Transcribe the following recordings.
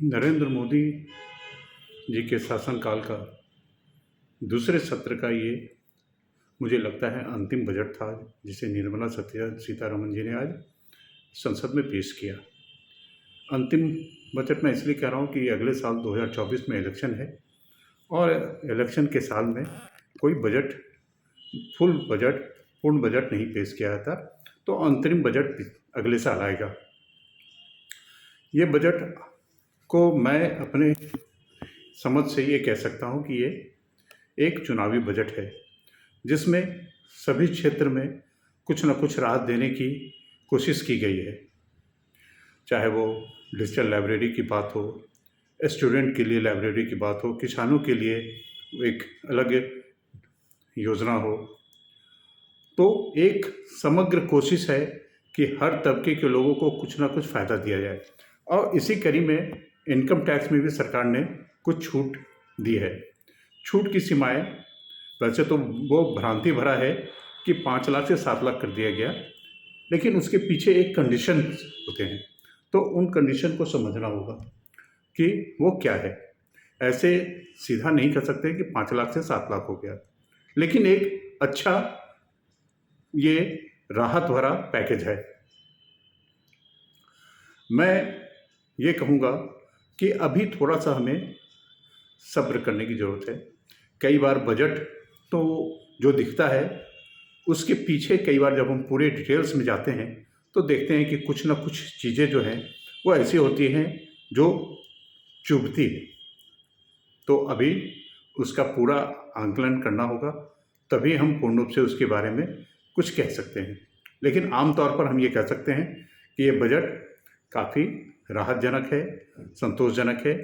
नरेंद्र मोदी जी के शासनकाल का दूसरे सत्र का ये मुझे लगता है अंतिम बजट था, जिसे निर्मला सीतारमण जी ने आज संसद में पेश किया। अंतिम बजट मैं इसलिए कह रहा हूँ कि अगले साल 2024 में इलेक्शन है और इलेक्शन के साल में कोई बजट पूर्ण बजट नहीं पेश किया जाता, तो अंतरिम बजट अगले साल आएगा। ये बजट को मैं अपने समझ से ये कह सकता हूँ कि ये एक चुनावी बजट है, जिसमें सभी क्षेत्र में कुछ न कुछ राहत देने की कोशिश की गई है। चाहे वो डिजिटल लाइब्रेरी की बात हो, स्टूडेंट के लिए लाइब्रेरी की बात हो, किसानों के लिए एक अलग योजना हो, तो एक समग्र कोशिश है कि हर तबके के लोगों को कुछ ना कुछ फ़ायदा दिया जाए। और इसी कड़ी में इनकम टैक्स में भी सरकार ने कुछ छूट दी है। छूट की सीमाएं वैसे तो वो भ्रांति भरा है कि 5 लाख से 7 लाख कर दिया गया, लेकिन उसके पीछे एक कंडीशन होते हैं, तो उन कंडीशन को समझना होगा कि वो क्या है। ऐसे सीधा नहीं कर सकते कि 5 लाख से 7 लाख हो गया, लेकिन एक अच्छा ये राहत भरा पैकेज है। मैं ये कहूँगा कि अभी थोड़ा सा हमें सब्र करने की ज़रूरत है। कई बार बजट तो जो दिखता है उसके पीछे कई बार जब हम पूरे डिटेल्स में जाते हैं तो देखते हैं कि कुछ ना कुछ चीज़ें जो हैं वो ऐसी होती हैं जो चुभती है। तो अभी उसका पूरा आंकलन करना होगा, तभी हम पूर्ण रूप से उसके बारे में कुछ कह सकते हैं। लेकिन आमतौर पर हम ये कह सकते हैं कि ये बजट काफ़ी राहतजनक है, संतोषजनक है।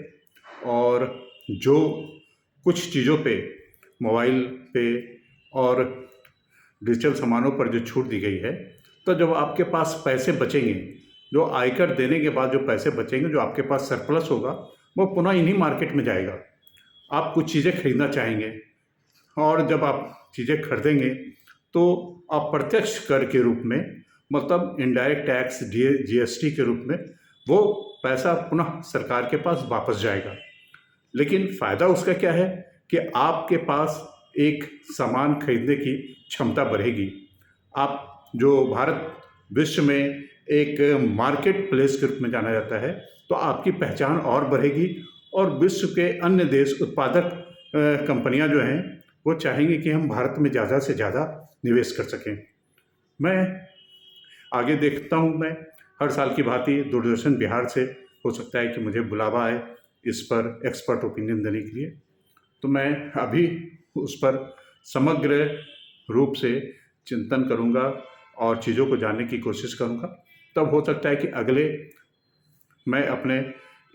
और जो कुछ चीज़ों पे, मोबाइल पे और डिजिटल सामानों पर जो छूट दी गई है, तो जब आपके पास पैसे बचेंगे, जो आयकर देने के बाद जो पैसे बचेंगे, जो आपके पास सरप्लस होगा, वो पुनः इन्हीं मार्केट में जाएगा। आप कुछ चीज़ें खरीदना चाहेंगे और जब आप चीज़ें खरीदेंगे तो अप्रत्यक्ष कर के रूप में, मतलब इनडायरेक्ट टैक्स जीएसटी के रूप में वो पैसा पुनः सरकार के पास वापस जाएगा। लेकिन फ़ायदा उसका क्या है कि आपके पास एक सामान खरीदने की क्षमता बढ़ेगी। आप जो भारत विश्व में एक मार्केट प्लेस के रूप में जाना जाता है, तो आपकी पहचान और बढ़ेगी और विश्व के अन्य देश उत्पादक कंपनियां जो हैं वो चाहेंगे कि हम भारत में ज़्यादा से ज़्यादा निवेश कर सकें। मैं आगे देखता हूँ, मैं हर साल की भांति दूरदर्शन बिहार से हो सकता है कि मुझे बुलावा आए इस पर एक्सपर्ट ओपिनियन देने के लिए, तो मैं अभी उस पर समग्र रूप से चिंतन करूँगा और चीज़ों को जानने की कोशिश करूँगा। तब हो सकता है कि अगले मैं अपने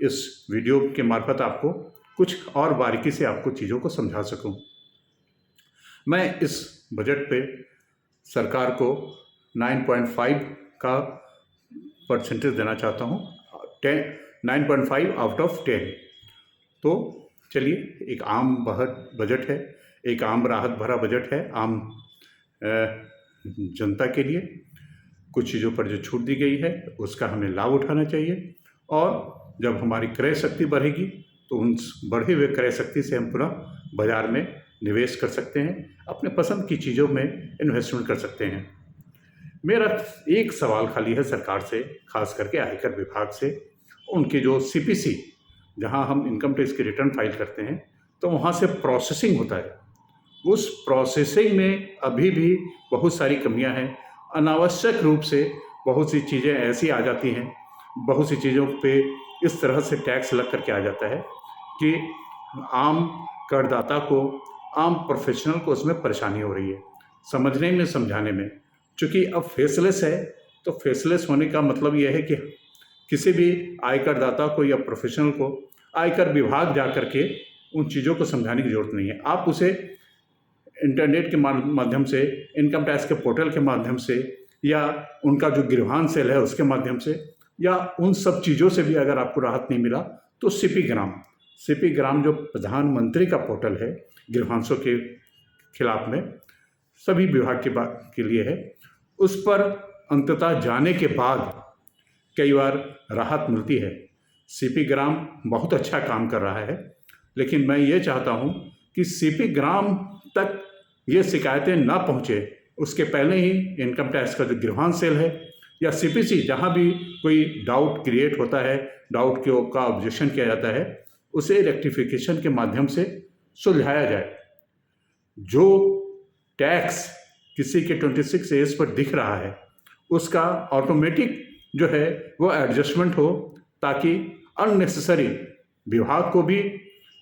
इस वीडियो के मार्फत आपको कुछ और बारीकी से आपको चीज़ों को समझा सकूँ। मैं इस बजट पे सरकार को 9.5 का परसेंटेज देना चाहता हूँ, 9.5 आउट ऑफ 10। तो चलिए, एक आम बजट है, एक आम राहत भरा बजट है आम जनता के लिए। कुछ चीज़ों पर जो छूट दी गई है उसका हमें लाभ उठाना चाहिए, और जब हमारी क्रय शक्ति बढ़ेगी तो उन बढ़े हुए क्रय शक्ति से हम पुनः बाज़ार में निवेश कर सकते हैं, अपने पसंद की चीज़ों में इन्वेस्टमेंट कर सकते हैं। मेरा एक सवाल खाली है सरकार से, खास करके आयकर विभाग से। उनके जो सीपीसी, जहां हम इनकम टैक्स की रिटर्न फाइल करते हैं, तो वहां से प्रोसेसिंग होता है, उस प्रोसेसिंग में अभी भी बहुत सारी कमियां हैं। अनावश्यक रूप से बहुत सी चीज़ें ऐसी आ जाती हैं, बहुत सी चीज़ों पे इस तरह से टैक्स लग करके आ जाता है कि आम करदाता को, आम प्रोफेशनल को उसमें परेशानी हो रही है समझने में, समझाने में। चूँकि अब फेसलेस है, तो फेसलेस होने का मतलब यह है कि किसी भी आयकरदाता को या प्रोफेशनल को आयकर विभाग जा कर के उन चीज़ों को समझाने की ज़रूरत नहीं है। आप उसे इंटरनेट के माध्यम से, इनकम टैक्स के पोर्टल के माध्यम से, या उनका जो गिरहान सेल है उसके माध्यम से, या उन सब चीज़ों से भी अगर आपको राहत नहीं मिला तो सीपी ग्राम जो प्रधानमंत्री का पोर्टल है गिरहांसों के खिलाफ में, सभी विभाग के लिए है, उस पर अंततः जाने के बाद कई बार राहत मिलती है। सीपी ग्राम बहुत अच्छा काम कर रहा है, लेकिन मैं ये चाहता हूँ कि सीपी ग्राम तक ये शिकायतें ना पहुँचे, उसके पहले ही इनकम टैक्स का जो गिरवान सेल है या सीपीसी, जहाँ भी कोई डाउट क्रिएट होता है, डाउट का ऑब्जेक्शन किया जाता है, उसे रेक्टिफिकेशन के माध्यम से सुलझाया जाए। जो टैक्स किसी के 26 एज पर दिख रहा है, उसका ऑटोमेटिक जो है वो एडजस्टमेंट हो, ताकि अननेसेसरी विभाग को भी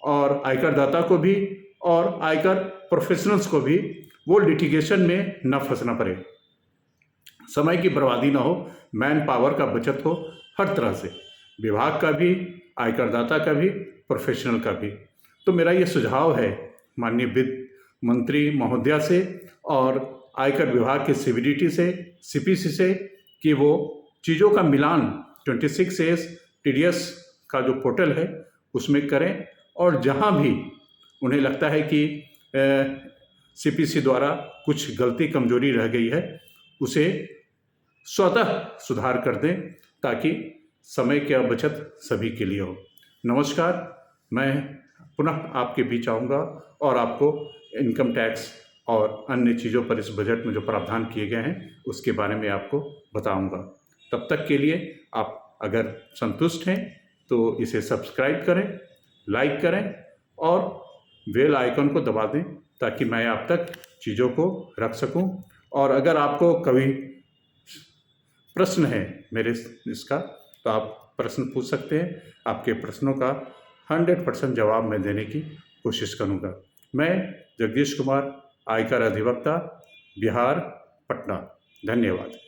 और आयकर दाता को भी और आयकर प्रोफेशनल्स को भी वो लिटिगेशन में न फंसना पड़े, समय की बर्बादी ना हो, मैन पावर का बचत हो, हर तरह से, विभाग का भी, आयकर दाता का भी, प्रोफेशनल का भी। तो मेरा ये सुझाव है माननीय वित्त मंत्री महोदया से और आयकर विभाग के सीबीडीटी से, सीपीसी से, कि वो चीज़ों का मिलान 26S टीडीएस का जो पोर्टल है उसमें करें, और जहां भी उन्हें लगता है कि सीपीसी द्वारा कुछ गलती कमजोरी रह गई है, उसे स्वतः सुधार कर दें, ताकि समय की बचत सभी के लिए हो। नमस्कार, मैं पुनः आपके बीच आऊँगा और आपको इनकम टैक्स और अन्य चीज़ों पर इस बजट में जो प्रावधान किए गए हैं उसके बारे में आपको बताऊंगा। तब तक के लिए आप अगर संतुष्ट हैं तो इसे सब्सक्राइब करें, लाइक करें और बेल आइकन को दबा दें, ताकि मैं आप तक चीज़ों को रख सकूं। और अगर आपको कभी प्रश्न है मेरे इसका, तो आप प्रश्न पूछ सकते हैं। आपके प्रश्नों का 100% जवाब मैं देने की कोशिश करूंगा। मैं जगदीश कुमार, आयकर अधिवक्ता, बिहार, पटना। धन्यवाद।